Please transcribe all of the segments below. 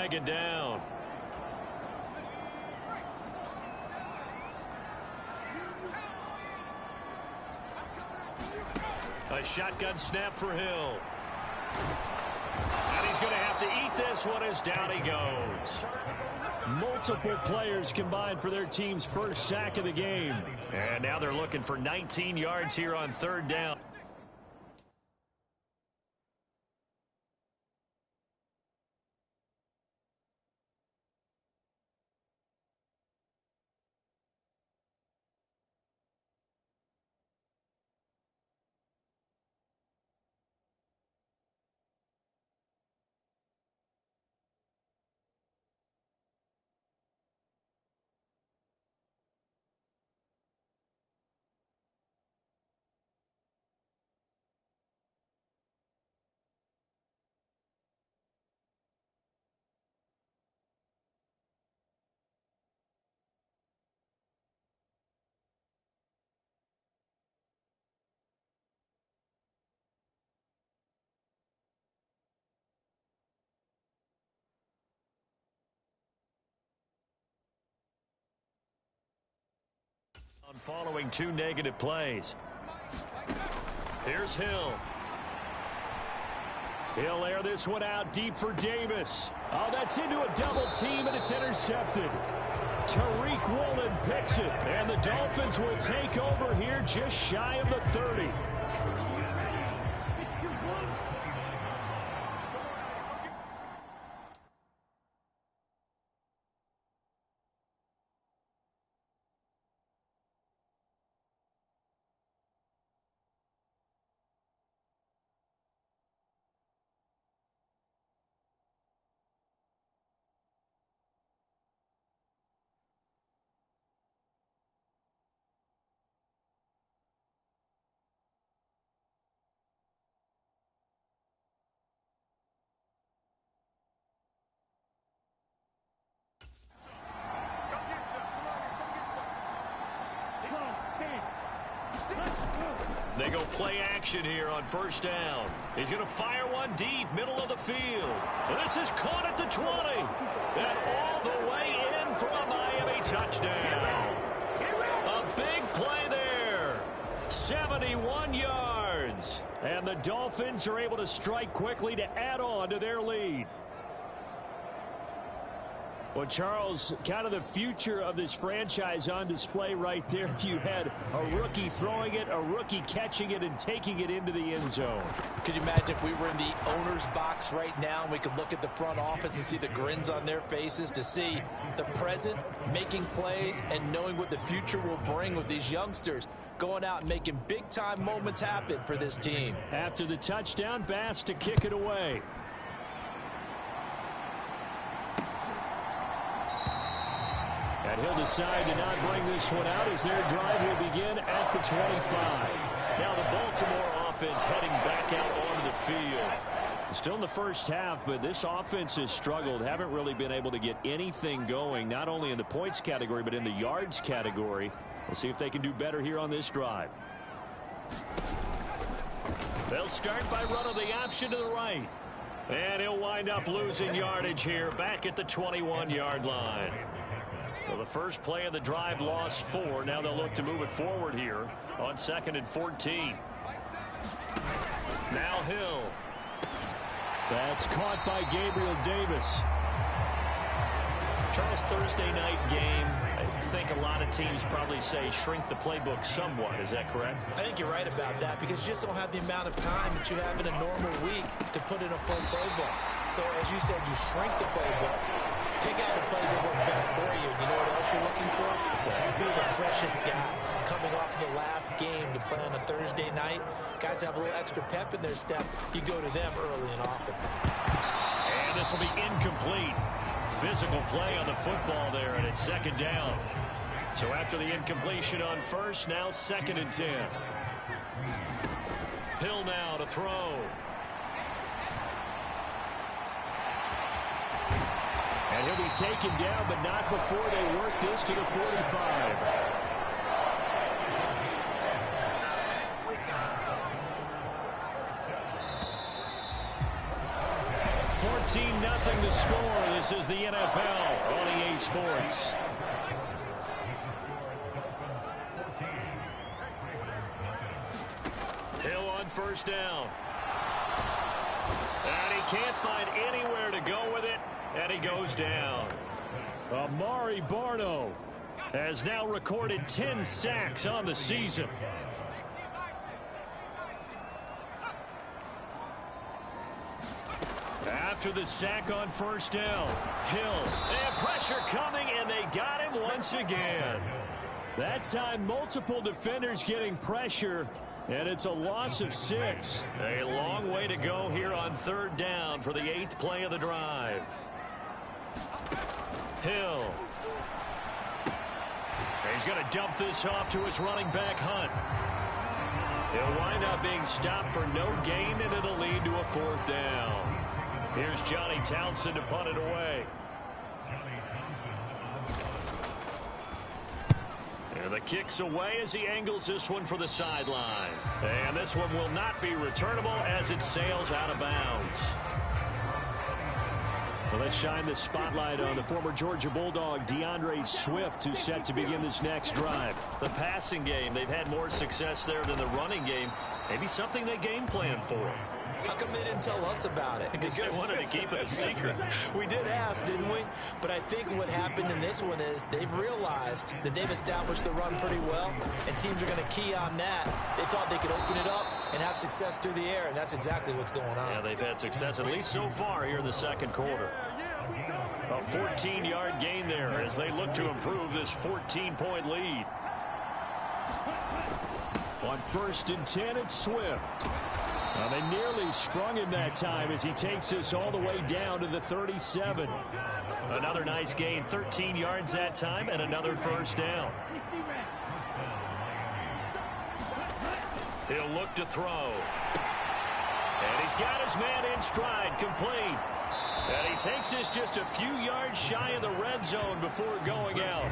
second down. A shotgun snap for Hill. And he's going to have to eat this one as down he goes. Multiple players combined for their team's first sack of the game. And now they're looking for 19 yards here on third down. Following two negative plays. Here's Hill. He'll air this one out deep for Davis. Oh, that's into a double team, and it's intercepted. Tariq Woolen picks it, and the Dolphins will take over here just shy of the 30. They go play action here on first down. He's going to fire one deep, middle of the field. And this is caught at the 20. And all the way in for a Miami touchdown. A big play there. 71 yards. And the Dolphins are able to strike quickly to add on to their lead. Well, Charles, kind of the future of this franchise on display right there. You had a rookie throwing it, a rookie catching it, and taking it into the end zone. Could you imagine if we were in the owner's box right now and we could look at the front office and see the grins on their faces, to see the present making plays and knowing what the future will bring with these youngsters going out and making big-time moments happen for this team. After the touchdown, Bass to kick it away. And he'll decide to not bring this one out as their drive will begin at the 25. Now the Baltimore offense heading back out onto the field. Still in the first half, but this offense has struggled. Haven't really been able to get anything going, not only in the points category, but in the yards category. We'll see if they can do better here on this drive. They'll start by running the option to the right. And he'll wind up losing yardage here back at the 21-yard line. Well, the first play of the drive lost 4. Now they'll look to move it forward here on 2nd and 14. Now Hill. That's caught by Gabriel Davis. Charles, Thursday night game, I think a lot of teams probably say shrink the playbook somewhat. Is that correct? I think you're right about that because you just don't have the amount of time that you have in a normal week to put in a full playbook. So, as you said, you shrink the playbook. Pick out the plays that work best for you. You know what else you're looking for? Who are the freshest guys coming off the last game to play on a Thursday night? Guys have a little extra pep in their step. You go to them early and often. And this will be incomplete. Physical play on the football there, and it's 2nd down. So after the incompletion on first, now 2nd and 10. Hill now to throw. And he'll be taken down, but not before they work this to the 45. 14-0 the score. This is the NFL on EA Sports. Hill on first down. And he can't find anywhere to go with it, and he goes down. Amari Barno has now recorded 10 sacks on the season. After the sack on first down, Hill, and pressure coming, and they got him once again. That time, multiple defenders getting pressure, and it's a loss of 6. A long way to go here on third down for the 8th play of the drive. Hill. He's going to dump this off to his running back, Hunt. He'll wind up being stopped for no gain, and it'll lead to a 4th down. Here's Johnny Townsend to punt it away. And the kick's away as he angles this one for the sideline. And this one will not be returnable as it sails out of bounds. Well, let's shine the spotlight on the former Georgia Bulldog, DeAndre Swift, who's set to begin this next drive. The passing game, they've had more success there than the running game. Maybe something they game plan for. How come they didn't tell us about it? Because they wanted to keep it a secret. We did ask, didn't we? But I think what happened in this one is they've realized that they've established the run pretty well, and teams are going to key on that. They thought they could open it up and have success through the air, and that's exactly what's going on. Yeah, they've had success, at least so far, here in the second quarter. A 14-yard gain there as they look to improve this 14-point lead. On 1st and 10, it's Swift. Well, they nearly sprung him that time as he takes us all the way down to the 37. Another nice gain, 13 yards that time, and another first down. He'll look to throw. And he's got his man in stride, complete. And he takes us just a few yards shy of the red zone before going out.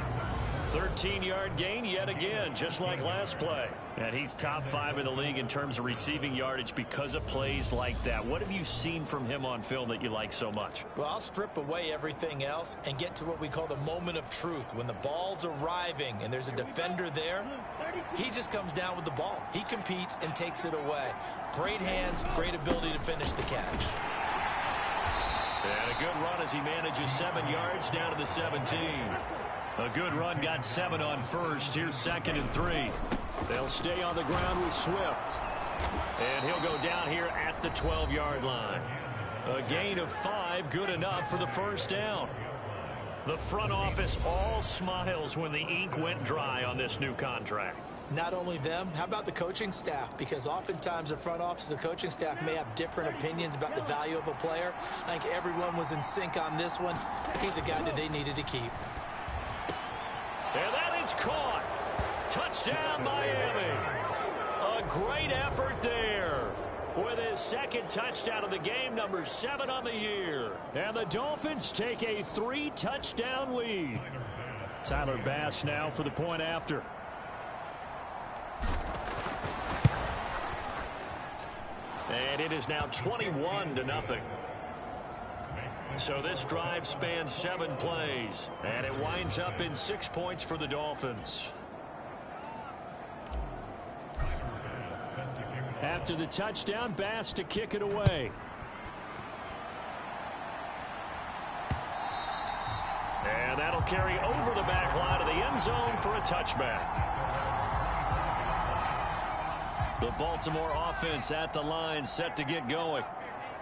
13-yard gain yet again, just like last play. And he's top 5 in the league in terms of receiving yardage because of plays like that. What have you seen from him on film that you like so much? Well, I'll strip away everything else and get to what we call the moment of truth. When the ball's arriving and there's a defender there, he just comes down with the ball. He competes and takes it away. Great hands, great ability to finish the catch. And a good run as he manages 7 yards down to the 17. A good run, got 7 on first. Here's 2nd and 3. They'll stay on the ground with Swift. And he'll go down here at the 12-yard line. A gain of 5, good enough for the first down. The front office all smiles when the ink went dry on this new contract. Not only them, how about the coaching staff? Because oftentimes the front office, the coaching staff may have different opinions about the value of a player. I think everyone was in sync on this one. He's a guy that they needed to keep. And that is caught. Touchdown, Miami. A great effort there with his 2nd touchdown of the game, number 7 on the year. And the Dolphins take a 3-touchdown lead. Tyler Bass now for the point after. And it is now 21-0. So this drive spans 7 plays, and it winds up in 6 points for the Dolphins. After the touchdown, Bass to kick it away. And that'll carry over the back line of the end zone for a touchback. The Baltimore offense at the line, set to get going.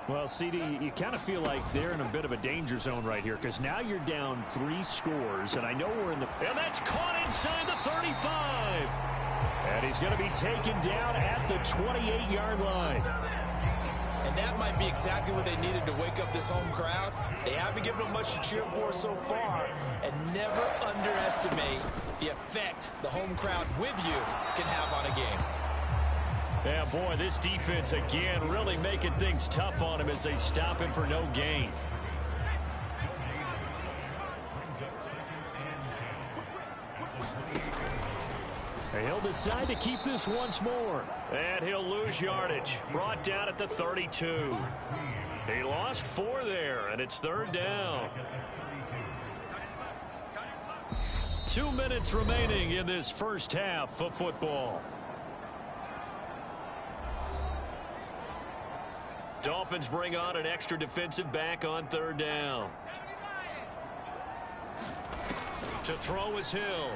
Well, CD, you kind of feel like they're in a bit of a danger zone right here because now you're down 3 scores, and I know we're in the... And that's caught inside the 35. And he's going to be taken down at the 28-yard line. And that might be exactly what they needed to wake up this home crowd. They haven't given them much to cheer for so far, and never underestimate the effect the home crowd with you can have on a game. Yeah, boy, this defense again really making things tough on him as they stop him for no gain. He'll decide to keep this once more. And he'll lose yardage. Brought down at the 32. He lost 4 there, and it's 3rd down. 2 minutes remaining in this first half of football. Dolphins bring on an extra defensive back on 3rd down. To throw is Hill.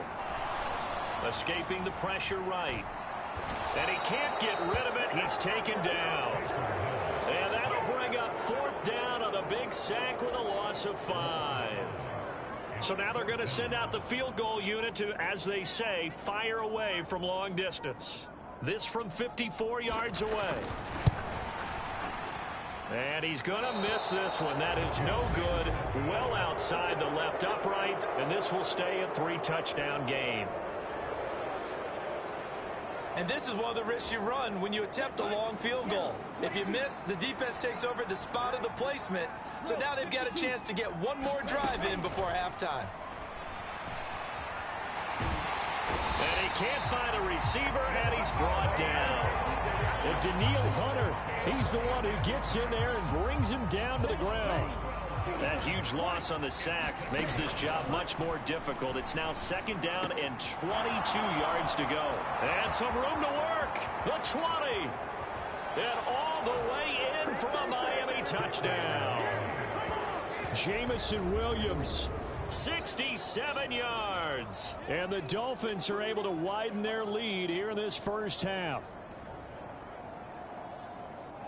Escaping the pressure right. And he can't get rid of it. He's taken down. And that'll bring up 4th down on the big sack with a loss of 5. So now they're going to send out the field goal unit to, as they say, fire away from long distance. This from 54 yards away. And he's going to miss this one. That is no good. Well outside the left upright. And this will stay a 3-touchdown game. And this is one of the risks you run when you attempt a long field goal. If you miss, the defense takes over at the spot of the placement. So now they've got a chance to get one more drive in before halftime. And he can't find a receiver, and he's brought down. And Danielle Hunter, he's the one who gets in there and brings him down to the ground. That huge loss on the sack makes this job much more difficult. It's now 2nd down and 22 yards to go. And some room to work. The 20. And all the way in for a Miami touchdown. Jamison Williams. 67 yards. And the Dolphins are able to widen their lead here in this first half.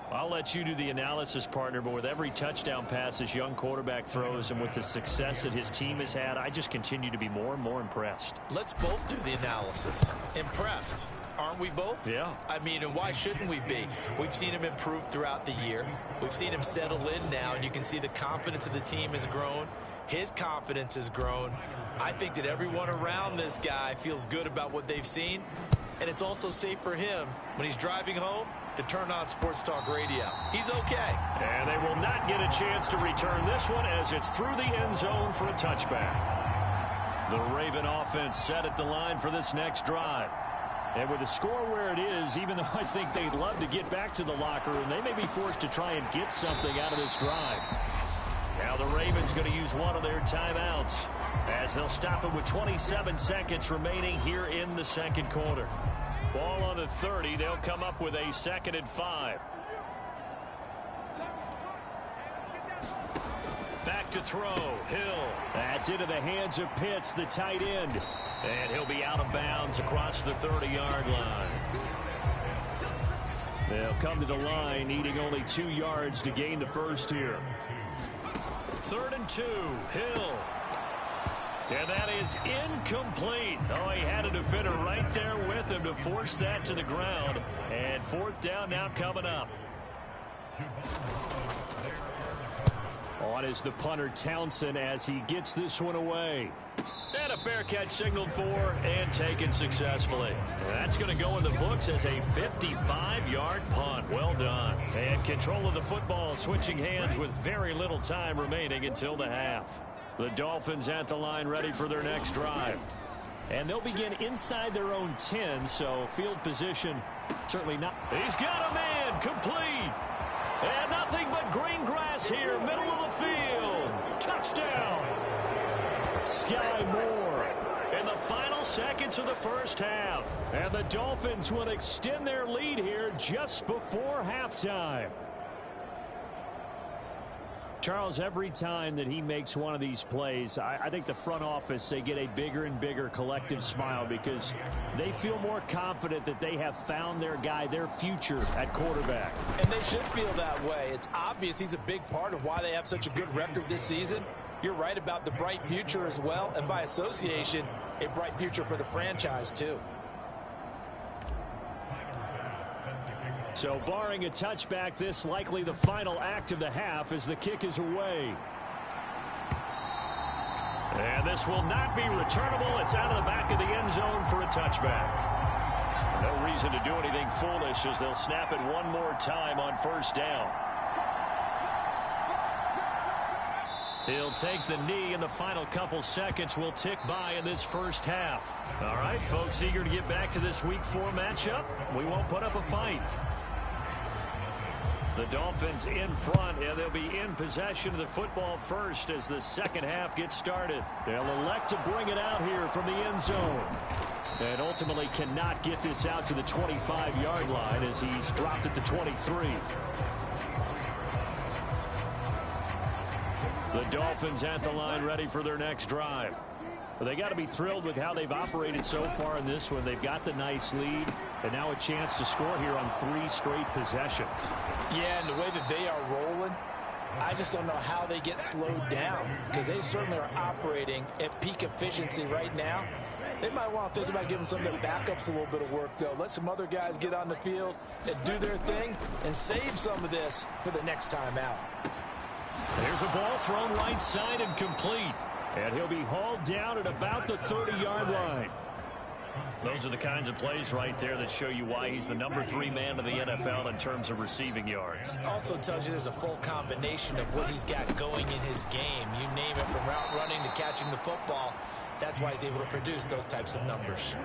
I'll let you do the analysis, partner, but with every touchdown pass this young quarterback throws and with the success that his team has had, I just continue to be more and more impressed. Let's both do the analysis. Impressed. Aren't we both? Yeah. I mean, and why shouldn't we be? We've seen him improve throughout the year. We've seen him settle in now, and you can see the confidence of the team has grown. His confidence has grown. I think that everyone around this guy feels good about what they've seen, and it's also safe for him when he's driving home to turn on Sports Talk Radio. He's okay. And they will not get a chance to return this one as it's through the end zone for a touchback. The Raven offense set at the line for this next drive. And with the score where it is, even though I think they'd love to get back to the locker room, they may be forced to try and get something out of this drive. Now the Ravens going to use one of their timeouts as they'll stop it with 27 seconds remaining here in the second quarter. Ball on the 30. They'll come up with a 2nd and 5. Back to throw. Hill. That's into the hands of Pitts, the tight end. And he'll be out of bounds across the 30-yard line. They'll come to the line, needing only 2 yards to gain the first here. 3rd and 2. Hill. And that is incomplete. Oh, he had a defender right there with him to force that to the ground. And 4th down now coming up. On is the punter Townsend as he gets this one away. And a fair catch signaled for and taken successfully. That's going to go in the books as a 55-yard punt. Well done. And control of the football switching hands with very little time remaining until the half. The Dolphins at the line ready for their next drive. And they'll begin inside their own 10, so field position certainly not. He's got a man complete. And nothing but green grass here, middle of the field. Touchdown. Sky Moore. In the final seconds of the first half. And the Dolphins will extend their lead here just before halftime. Charles, every time that he makes one of these plays, I think the front office, they get a bigger and bigger collective smile because they feel more confident that they have found their guy, their future at quarterback. And they should feel that way. It's obvious he's a big part of why they have such a good record this season. You're right about the bright future as well, and by association, a bright future for the franchise too. So barring a touchback, this likely the final act of the half as the kick is away. And this will not be returnable. It's out of the back of the end zone for a touchback. No reason to do anything foolish as they'll snap it one more time on 1st down. He'll take the knee, and the final couple seconds will tick by in this first half. All right, folks, eager to get back to this Week 4 matchup? We won't put up a fight. The Dolphins in front, and they'll be in possession of the football first as the second half gets started. They'll elect to bring it out here from the end zone. And ultimately cannot get this out to the 25-yard line as he's dropped at the 23. The Dolphins at the line ready for their next drive. Well, they got to be thrilled with how they've operated so far in this one. They've got the nice lead, and now a chance to score here on 3 straight possessions. Yeah, and the way that they are rolling, I just don't know how they get slowed down, because they certainly are operating at peak efficiency right now. They might want to think about giving some of their backups a little bit of work, though. Let some other guys get on the field and do their thing and save some of this for the next time out. There's a ball thrown right side and complete. And he'll be hauled down at about the 30-yard line. Those are the kinds of plays right there that show you why he's the number 3 man in the NFL in terms of receiving yards. Also tells you there's a full combination of what he's got going in his game. You name it, from route running to catching the football. That's why he's able to produce those types of numbers.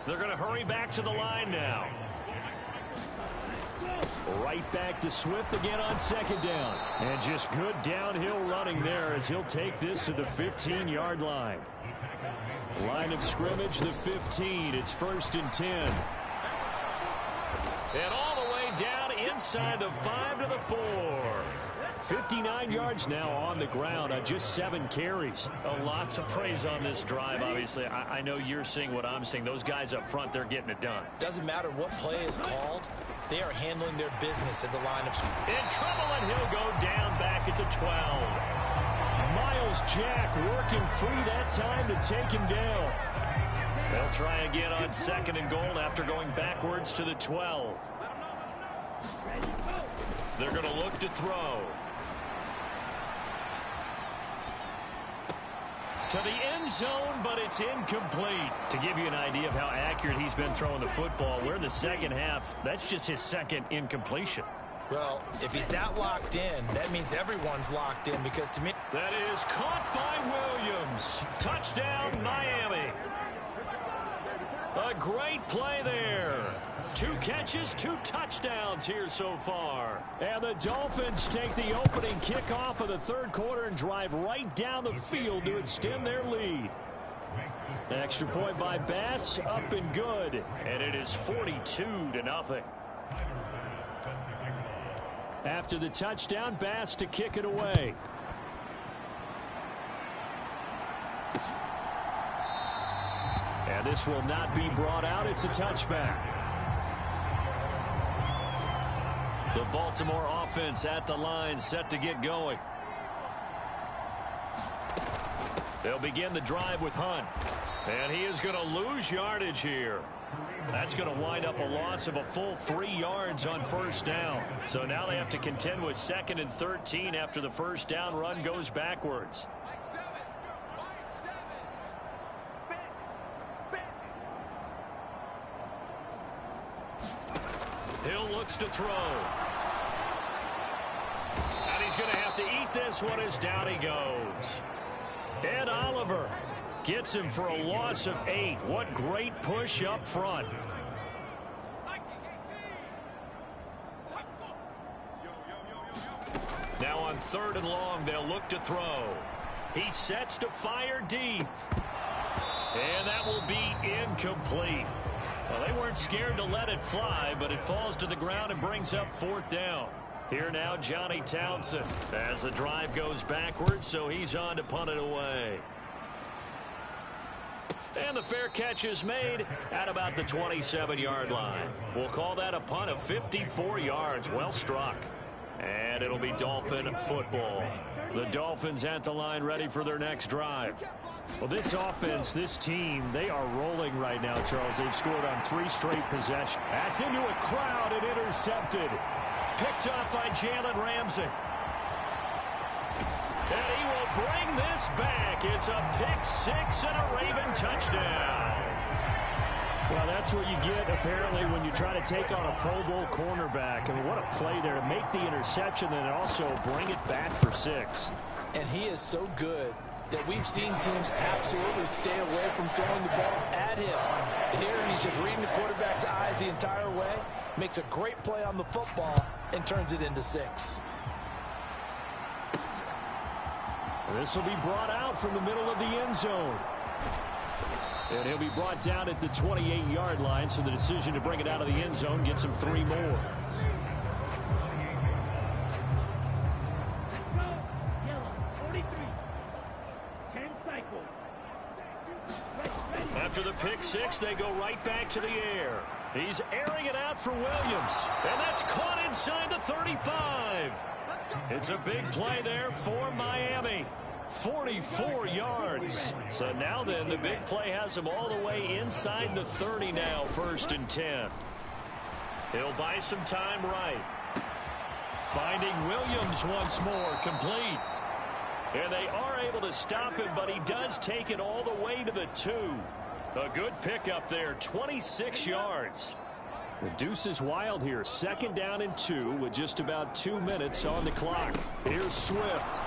They're going to hurry back to the line now. Right back to Swift again on second down. And just good downhill running there as he'll take this to the 15-yard line. Line of scrimmage, the 15. It's 1st and 10. And all the way down inside the 5 to the 4. 59 yards now on the ground on just 7 carries. A lot to praise on this drive, obviously. I know you're seeing what I'm seeing. Those guys up front, they're getting it done. Doesn't matter what play is called. They are handling their business at the line of scrimmage. In trouble, and he'll go down back at the 12. Myles Jack working free that time to take him down. They'll try again on 2nd and goal after going backwards to the 12. They're going to look to throw. To the end zone, but it's incomplete. To give you an idea of how accurate he's been throwing the football, we're in the second half. That's just his 2nd incompletion. Well, if he's not locked in, that means everyone's locked in, because to me... That is caught by Williams. Touchdown, Miami. A great play there. 2 catches, 2 touchdowns here so far. And the Dolphins take the opening kickoff of the 3rd quarter and drive right down the field to extend their lead. Extra point by Bass, up and good. And it is 42-0. After the touchdown, Bass to kick it away. And this will not be brought out. It's a touchback. The Baltimore offense at the line, set to get going. They'll begin the drive with Hunt. And he is going to lose yardage here. That's going to wind up a loss of a full 3 yards on 1st down. So now they have to contend with 2nd and 13 after the 1st down run goes backwards. Hill looks to throw. And he's going to have to eat this one as down he goes. Ed Oliver gets him for a loss of 8. What great push up front. Now on 3rd and long, they'll look to throw. He sets to fire deep. And that will be incomplete. Well, they weren't scared to let it fly, but it falls to the ground and brings up 4th down. Here now, Johnny Townsend, as the drive goes backwards, so he's on to punt it away. And the fair catch is made at about the 27-yard line. We'll call that a punt of 54 yards. Well struck. And it'll be Dolphin football. The Dolphins at the line ready for their next drive. Well, this offense, this team, they are rolling right now, Charles. They've scored on 3 straight possessions. That's into a crowd and intercepted. Picked up by Jalen Ramsey. And he will bring this back. It's a pick 6 and a Raven touchdown. Well, that's what you get, apparently, when you try to take on a Pro Bowl cornerback. I mean, what a play there to make the interception and also bring it back for 6. And he is so good that we've seen teams absolutely stay away from throwing the ball at him. Here, he's just reading the quarterback's eyes the entire way. Makes a great play on the football and turns it into 6. This will be brought out from the middle of the end zone. And he'll be brought down at the 28-yard line, so the decision to bring it out of the end zone gets him 3 more. After the pick six, they go right back to the air. He's airing it out for Williams, and that's caught inside the 35. It's a big play there for Miami. 44 yards. So now then, the big play has him all the way inside the 30 now, 1st and 10. He'll buy some time right. Finding Williams once more, complete. And they are able to stop him, but he does take it all the way to the 2. A good pickup there, 26 yards. The deuce is wild here. 2nd down and 2 with just about 2 minutes on the clock. Here's Swift.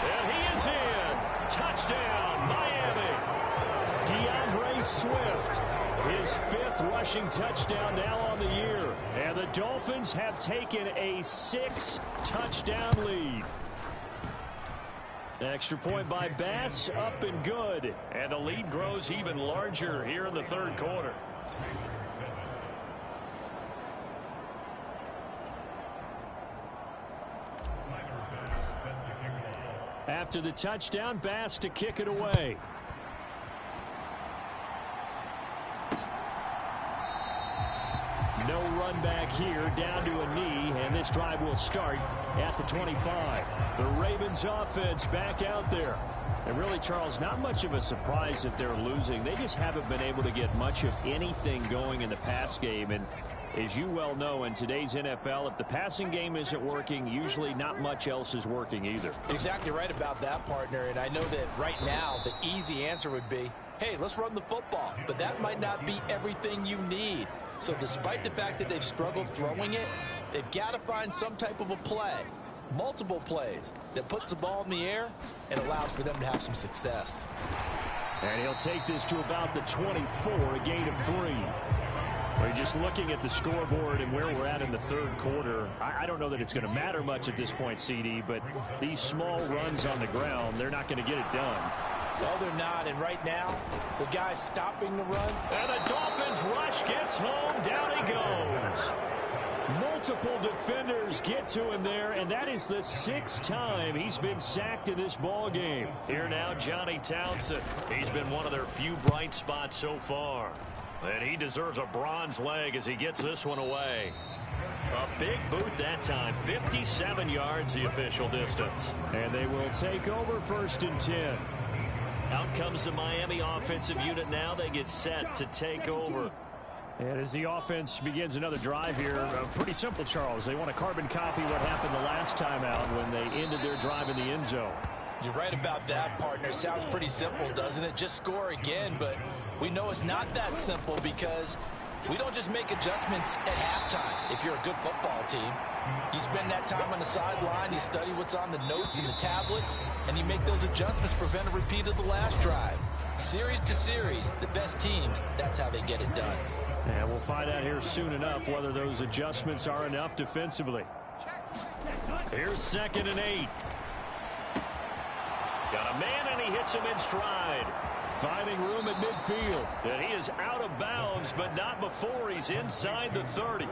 And he is in. Touchdown, Miami. DeAndre Swift, his 5th rushing touchdown now on the year. And the Dolphins have taken a 6-touchdown lead. Extra point by Bass, up and good. And the lead grows even larger here in the 3rd quarter. After the touchdown, Bass to kick it away. No run back here, down to a knee, and this drive will start at the 25. The Ravens offense back out there. And really, Charles, not much of a surprise that they're losing. They just haven't been able to get much of anything going in the pass game. And as you well know, in today's NFL, if the passing game isn't working, usually not much else is working either. Exactly right about that, partner. And I know that right now the easy answer would be, hey, let's run the football. But that might not be everything you need. So despite the fact that they've struggled throwing it, they've got to find some type of a play, multiple plays, that puts the ball in the air and allows for them to have some success. And he'll take this to about the 24, a gain of 3. We're just looking at the scoreboard and where we're at in the 3rd quarter. I don't know that it's going to matter much at this point, CD, but these small runs on the ground, they're not going to get it done. No, they're not. And right now, the guy stopping the run. And the Dolphins rush gets home. Down he goes. Multiple defenders get to him there, and that is the 6th time he's been sacked in this ball game. Here now, Johnny Townsend. He's been one of their few bright spots so far. And he deserves a bronze leg as he gets this one away. A big boot that time. 57 yards the official distance. And they will take over 1st and 10. Out comes the Miami offensive unit now. They get set to take over. And as the offense begins another drive here, pretty simple, Charles. They want to carbon copy what happened the last time out when they ended their drive in the end zone. You're right about that, partner. Sounds pretty simple, doesn't it? Just score again, but we know it's not that simple because we don't just make adjustments at halftime if you're a good football team. You spend that time on the sideline, you study what's on the notes and the tablets, and you make those adjustments to prevent a repeat of the last drive. Series to series, the best teams, that's how they get it done. And we'll find out here soon enough whether those adjustments are enough defensively. Here's 2nd and 8. Got a man, and he hits him in stride. Finding room at midfield. And he is out of bounds, but not before he's inside the 30.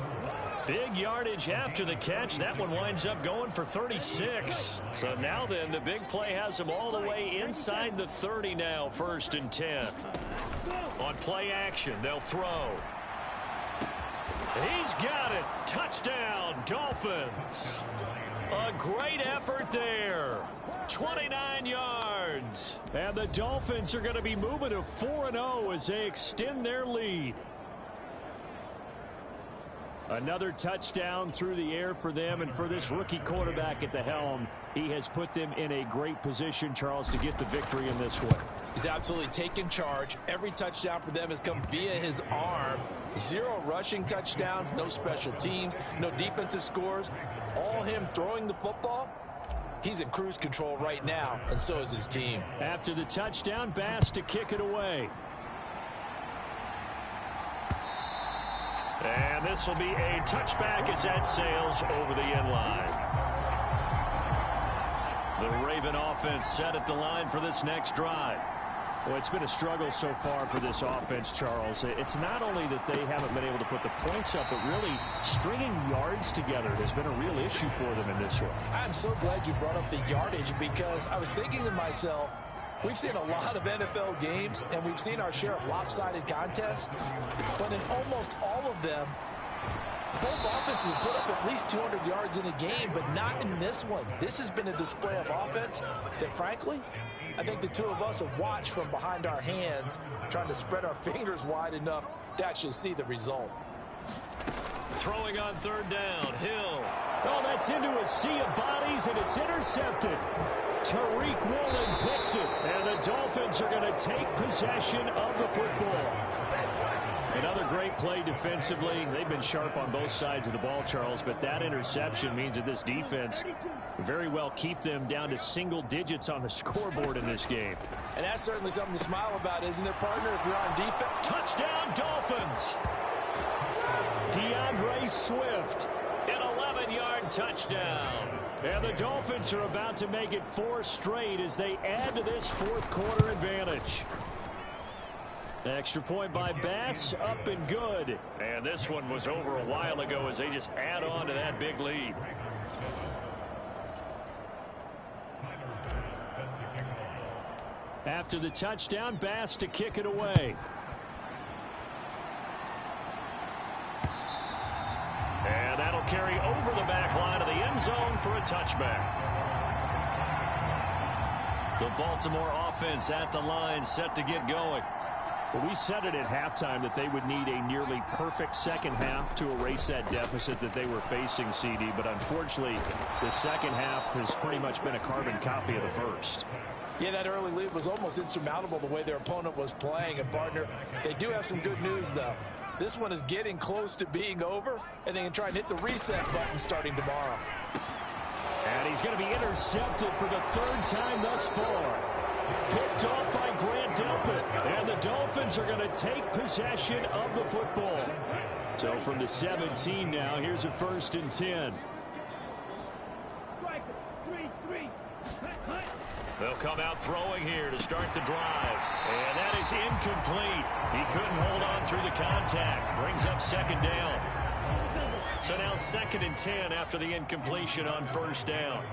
Big yardage after the catch. That one winds up going for 36. So now then, the big play has him all the way inside the 30 now, 1st and 10. On play action, they'll throw. He's got it. Touchdown, Dolphins. A great effort there. 29 yards. And the Dolphins are going to be moving to 4-0 as they extend their lead. Another touchdown through the air for them, and for this rookie quarterback at the helm, he has put them in a great position, Charles, to get the victory in this one. He's absolutely taken charge. Every touchdown for them has come via his arm. 0 rushing touchdowns, no special teams, no defensive scores. All him throwing the football. He's in cruise control right now, and so is his team. After the touchdown, Bass to kick it away. And this will be a touchback as that sails over the end line. The Raven offense set at the line for this next drive. Well, it's been a struggle so far for this offense, Charles. It's not only that they haven't been able to put the points up, but really stringing yards together has been a real issue for them in this one. I'm so glad you brought up the yardage, because I was thinking to myself, we've seen a lot of NFL games, and we've seen our share of lopsided contests, but in almost all of them, both offenses have put up at least 200 yards in a game, but not in this one. This has been a display of offense that, frankly, I think the two of us have watched from behind our hands, trying to spread our fingers wide enough to actually see the result. Throwing on third down, Hill. Oh, that's into a sea of bodies, and it's intercepted. Tariq Woolen picks it, and the Dolphins are going to take possession of the football. Another great play defensively. They've been sharp on both sides of the ball, Charles, but that interception means that this defense very well keep them down to single digits on the scoreboard in this game. And that's certainly something to smile about, isn't it, partner, if you're on defense? Touchdown, Dolphins! DeAndre Swift. An 11-yard touchdown. And the Dolphins are about to make it 4 straight as they add to this fourth quarter advantage. Extra point by Bass, up and good. And this one was over a while ago as they just add on to that big lead. After the touchdown, Bass to kick it away. And that'll carry over the back line of the end zone for a touchback. The Baltimore offense at the line, set to get going. Well, we said it at halftime that they would need a nearly perfect second half to erase that deficit that they were facing, CD. But unfortunately, the second half has pretty much been a carbon copy of the first. Yeah, that early lead was almost insurmountable the way their opponent was playing. And, partner, they do have some good news, though. This one is getting close to being over, and they can try and hit the reset button starting tomorrow. And he's going to be intercepted for the third time thus far. Picked off by Grant Delpit. And the Dolphins are going to take possession of the football. So from the 17 now, here's a 1st and 10. They'll come out throwing here to start the drive. And that is incomplete. He couldn't hold on through the contact. Brings up 2nd down. So now 2nd and 10 after the incompletion on 1st down.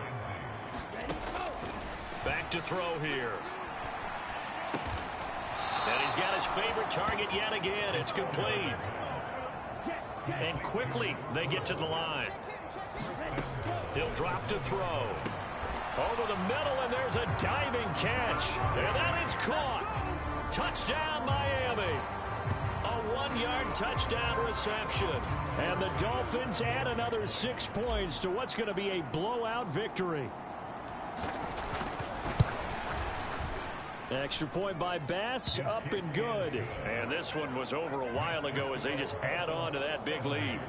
Back to throw here. And he's got his favorite target yet again. It's complete. And quickly they get to the line. He'll drop to throw. Over the middle, and there's a diving catch. And that is caught. Touchdown, Miami. A 1-yard touchdown reception. And the Dolphins add another 6 points to what's going to be a blowout victory. Extra point by Bass, up and good. And this one was over a while ago as they just add on to that big lead.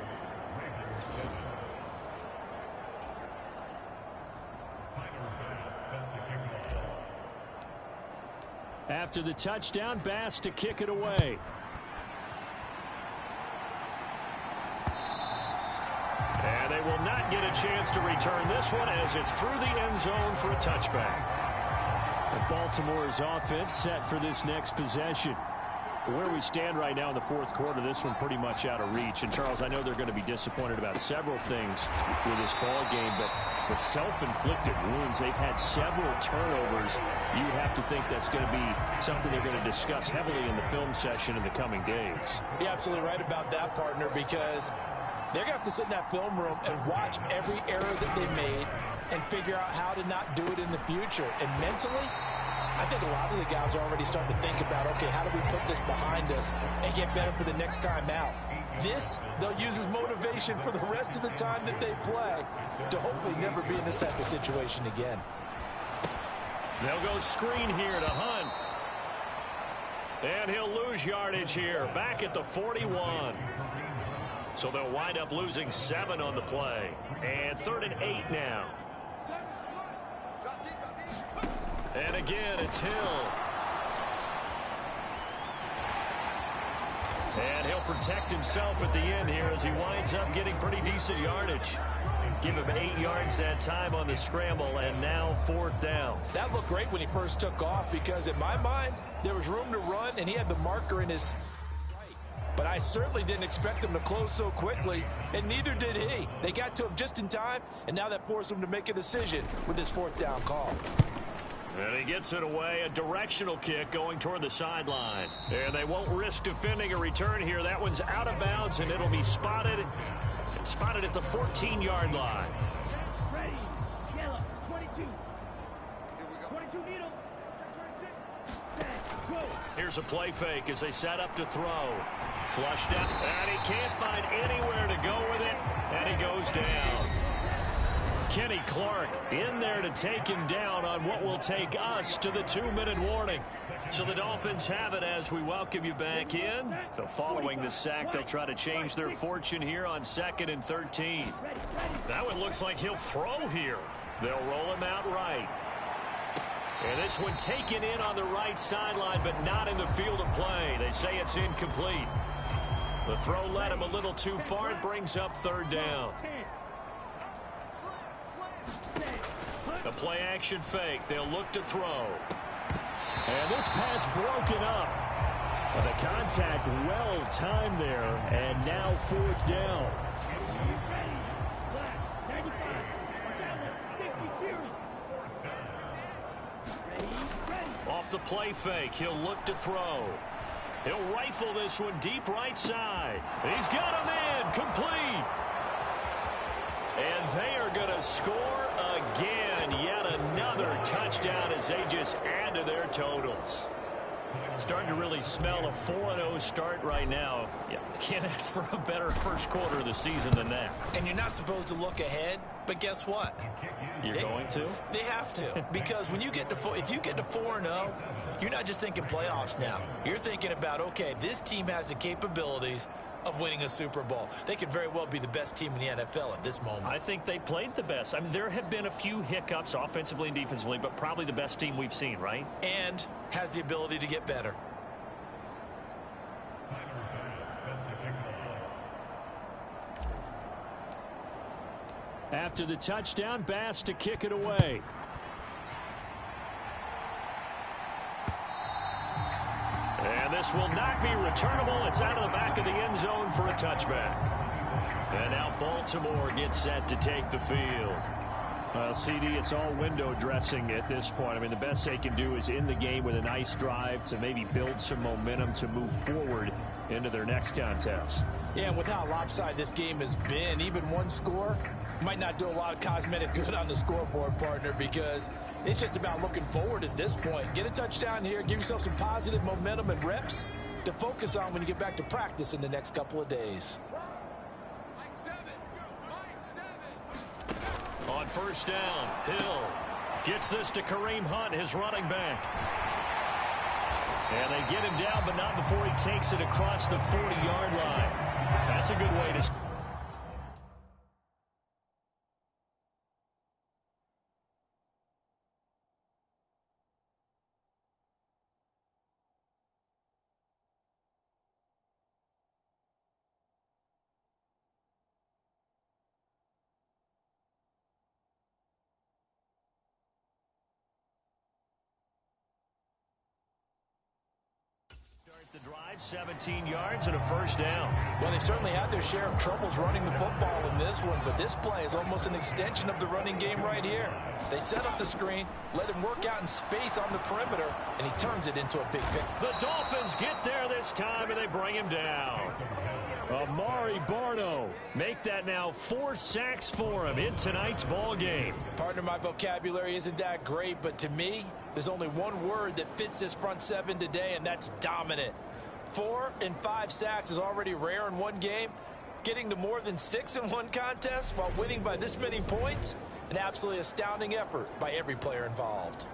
After the touchdown, Bass to kick it away. And they will not get a chance to return this one as it's through the end zone for a touchback. And Baltimore's offense set for this next possession. Where we stand right now in the fourth quarter, this one pretty much out of reach. And, Charles, I know they're going to be disappointed about several things with this ball game, but the self-inflicted wounds, they've had several turnovers. You have to think that's going to be something they're going to discuss heavily in the film session in the coming days. You're absolutely right about that, partner, because they're going to have to sit in that film room and watch every error that they made and figure out how to not do it in the future. And mentally, I think a lot of the guys are already starting to think about, okay, how do we put this behind us and get better for the next time out? This, they'll use as motivation for the rest of the time that they play to hopefully never be in this type of situation again. They'll go screen here to Hunt. And he'll lose yardage here, back at the 41. So they'll wind up losing 7 on the play. And 3rd and 8 now. And again, it's Hill. And he'll protect himself at the end here as he winds up getting pretty decent yardage. Give him 8 yards that time on the scramble, and now 4th down. That looked great when he first took off because, in my mind, there was room to run, and he had the marker in his right. But I certainly didn't expect him to close so quickly, and neither did he. They got to him just in time, and now that forced him to make a decision with his 4th down call. And he gets it away, a directional kick going toward the sideline. And they won't risk defending a return here. That one's out of bounds, and it'll be spotted at the 14-yard line. Ready, yellow, 22. 22 needle. 26. Go. Here's a play fake as they set up to throw. Flushed out, and he can't find anywhere to go with it, and he goes down. Kenny Clark in there to take him down on what will take us to the 2-minute warning. So the Dolphins have it as we welcome you back in. So following the sack, they'll try to change their fortune here on 2nd and 13. That one looks like he'll throw here. They'll roll him out right. And this one taken in on the right sideline, but not in the field of play. They say it's incomplete. The throw led him a little too far. It brings up 3rd down. The play action fake. They'll look to throw. And this pass broken up. And the contact well timed there. And now 4th down. Off the play fake. He'll look to throw. He'll rifle this one deep right side. He's got him in. Complete. And they are going to score again. Yet another touchdown as they just add to their totals. Starting to really smell a 4-0 start right now. Yeah, can't ask for a better first quarter of the season than that. And you're not supposed to look ahead, but guess what? You're going to? They have to, because when you get to if you get to 4-0, you're not just thinking playoffs now. You're thinking about, okay, this team has the capabilities of winning a Super Bowl. They could very well be the best team in the NFL at this moment. I think they played the best. I mean, there have been a few hiccups offensively and defensively, but probably the best team we've seen, right? And has the ability to get better. After the touchdown, Bass to kick it away. And this will not be returnable. It's out of the back of the end zone for a touchback. And now Baltimore gets set to take the field. CD, it's all window dressing at this point. I mean, the best they can do is in the game with a nice drive to maybe build some momentum to move forward into their next contest. Yeah, and with how lopsided this game has been, even one score might not do a lot of cosmetic good on the scoreboard, partner, because it's just about looking forward at this point. Get a touchdown here, give yourself some positive momentum and reps to focus on when you get back to practice in the next couple of days. On 1st down, Hill gets this to Kareem Hunt, his running back. And they get him down, but not before he takes it across the 40-yard line. That's a good way to... The drive, 17 yards and a 1st down. Well, they certainly had their share of troubles running the football in this one, but this play is almost an extension of the running game right here. They set up the screen, let him work out in space on the perimeter, and he turns it into a big pick. The Dolphins get there this time, and they bring him down. Amari Barno make that now 4 sacks for him in tonight's ball game. Partner, my vocabulary isn't that great, but to me, there's only one word that fits this front seven today, and that's dominant. 4 and 5 sacks is already rare in one game. Getting to more than 6 in one contest while winning by this many points, an absolutely astounding effort by every player involved.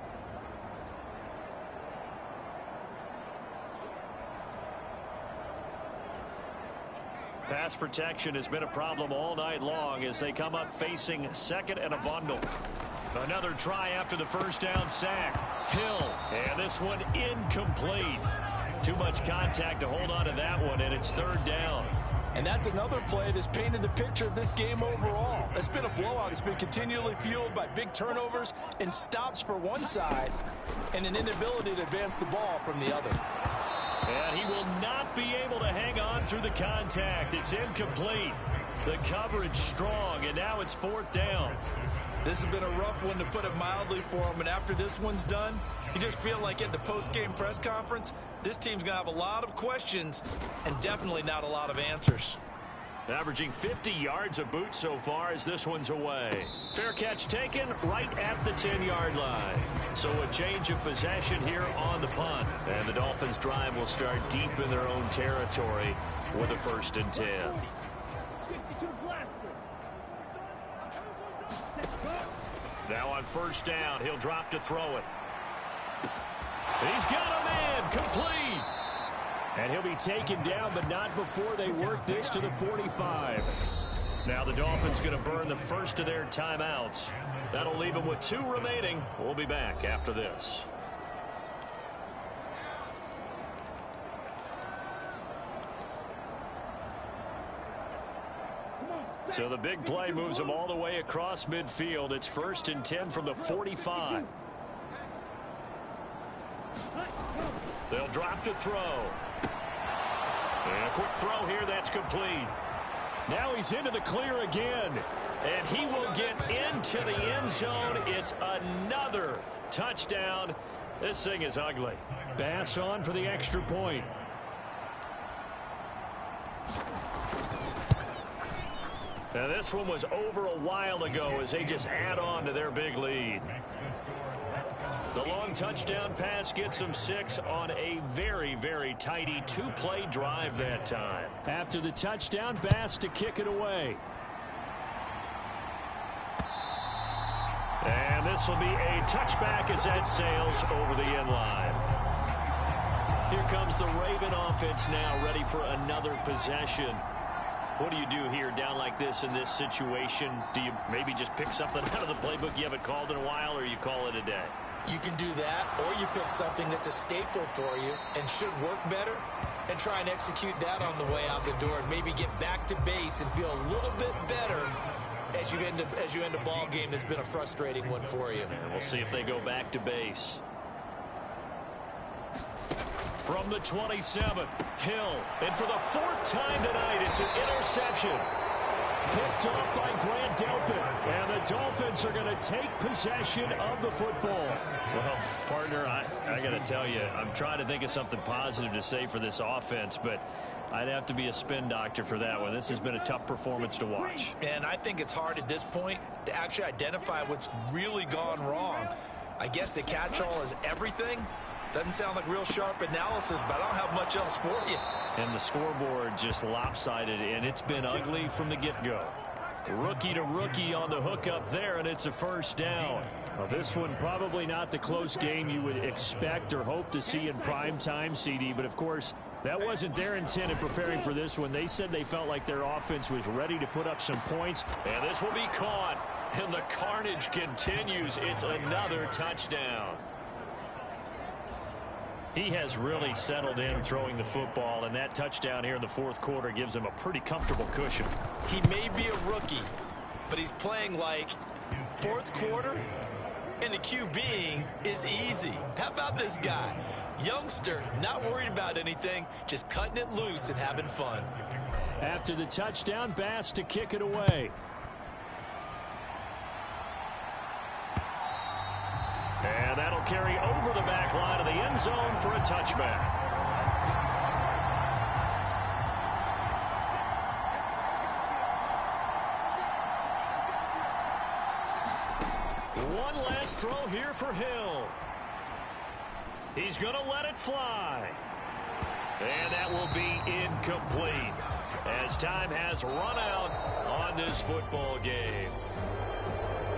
Pass protection has been a problem all night long as they come up facing 2nd and a bundle. Another try after the 1st down sack. Hill, and this one incomplete. Too much contact to hold on to that one, and it's third down. And that's another play that's painted the picture of this game overall. It's been a blowout. It's been continually fueled by big turnovers and stops for one side and an inability to advance the ball from the other. And he will not be able to hang on through the contact. It's incomplete. The coverage strong, and now it's fourth down. This has been a rough one, to put it mildly, for him. And after this one's done, you just feel like at the post-game press conference, this team's going to have a lot of questions and definitely not a lot of answers. Averaging 50 yards a boot so far as this one's away. Fair catch taken right at the 10-yard line. So a change of possession here on the punt. And the Dolphins' drive will start deep in their own territory with a 1st and 10. Now on 1st down, he'll drop to throw it. He's got a man, complete. And he'll be taken down, but not before they work this to the 45. Now the Dolphins going to burn the first of their timeouts. That'll leave them with 2 remaining. We'll be back after this. So the big play moves them all the way across midfield. It's 1st and 10 from the 45. They'll drop to throw. And a quick throw here that's complete. Now he's into the clear again. And he will get into the end zone. It's another touchdown. This thing is ugly. Bass on for the extra point. Now this one was over a while ago as they just add on to their big lead. The long touchdown pass gets them 6 on a very, very tidy 2-play drive that time. After the touchdown, Bass to kick it away. And this will be a touchback as that sails over the end line. Here comes the Raven offense now, ready for another possession. What do you do here down like this in this situation? Do you maybe just pick something out of the playbook you haven't called in a while, or you call it a day? You can do that, or you pick something that's a staple for you and should work better and try and execute that on the way out the door and maybe get back to base and feel a little bit better as you end a ball game that's been a frustrating one for you. And we'll see if they go back to base. From the 27, Hill. And for the 4th time tonight, it's an interception. Picked off by Grant Delpit. And the Dolphins are going to take possession of the football. Well, partner, I got to tell you, I'm trying to think of something positive to say for this offense, but I'd have to be a spin doctor for that one. This has been a tough performance to watch. And I think it's hard at this point to actually identify what's really gone wrong. I guess the catch-all is everything. Doesn't sound like real sharp analysis, but I don't have much else for you. And the scoreboard just lopsided, and it's been ugly from the get-go. Rookie to rookie on the hook up there, and it's a 1st down. Well, this one probably not the close game you would expect or hope to see in prime time, CD, but of course, that wasn't their intent in preparing for this one. They said they felt like their offense was ready to put up some points. And this will be caught, and the carnage continues. It's another touchdown. He has really settled in throwing the football, and that touchdown here in the 4th quarter gives him a pretty comfortable cushion. He may be a rookie, but he's playing like 4th quarter, and the QBing is easy. How about this guy? Youngster, not worried about anything, just cutting it loose and having fun. After the touchdown, Bass to kick it away. And that'll carry over the back line of the end zone for a touchback. One last throw here for Hill. He's going to let it fly. And that will be incomplete as time has run out on this football game.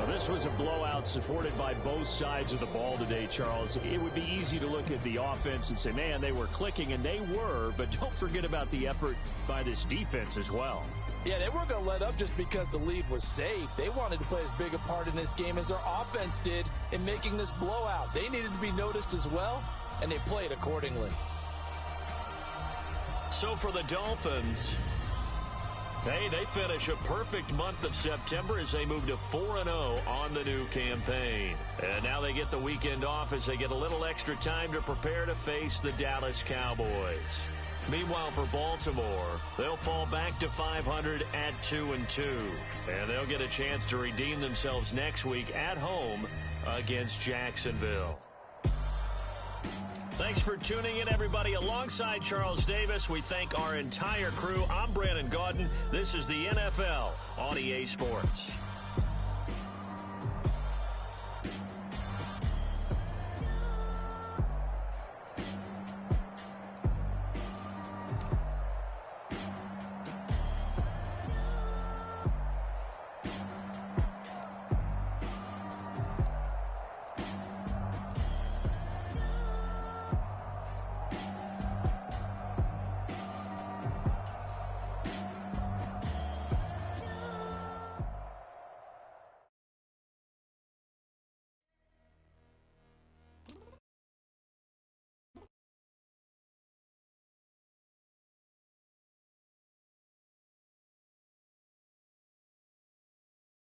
This was a blowout supported by both sides of the ball today, Charles. It would be easy to look at the offense and say, man, they were clicking, and they were, but don't forget about the effort by this defense as well. Yeah, they weren't going to let up just because the lead was saved. They wanted to play as big a part in this game as their offense did in making this blowout. They needed to be noticed as well, and they played accordingly. So for the Dolphins, hey, they finish a perfect month of September as they move to 4-0 on the new campaign. And now they get the weekend off as they get a little extra time to prepare to face the Dallas Cowboys. Meanwhile, for Baltimore, they'll fall back to 500 at 2-2. And they'll get a chance to redeem themselves next week at home against Jacksonville. Thanks for tuning in, everybody. Alongside Charles Davis, we thank our entire crew. I'm Brandon Gaudin. This is the NFL on EA Sports.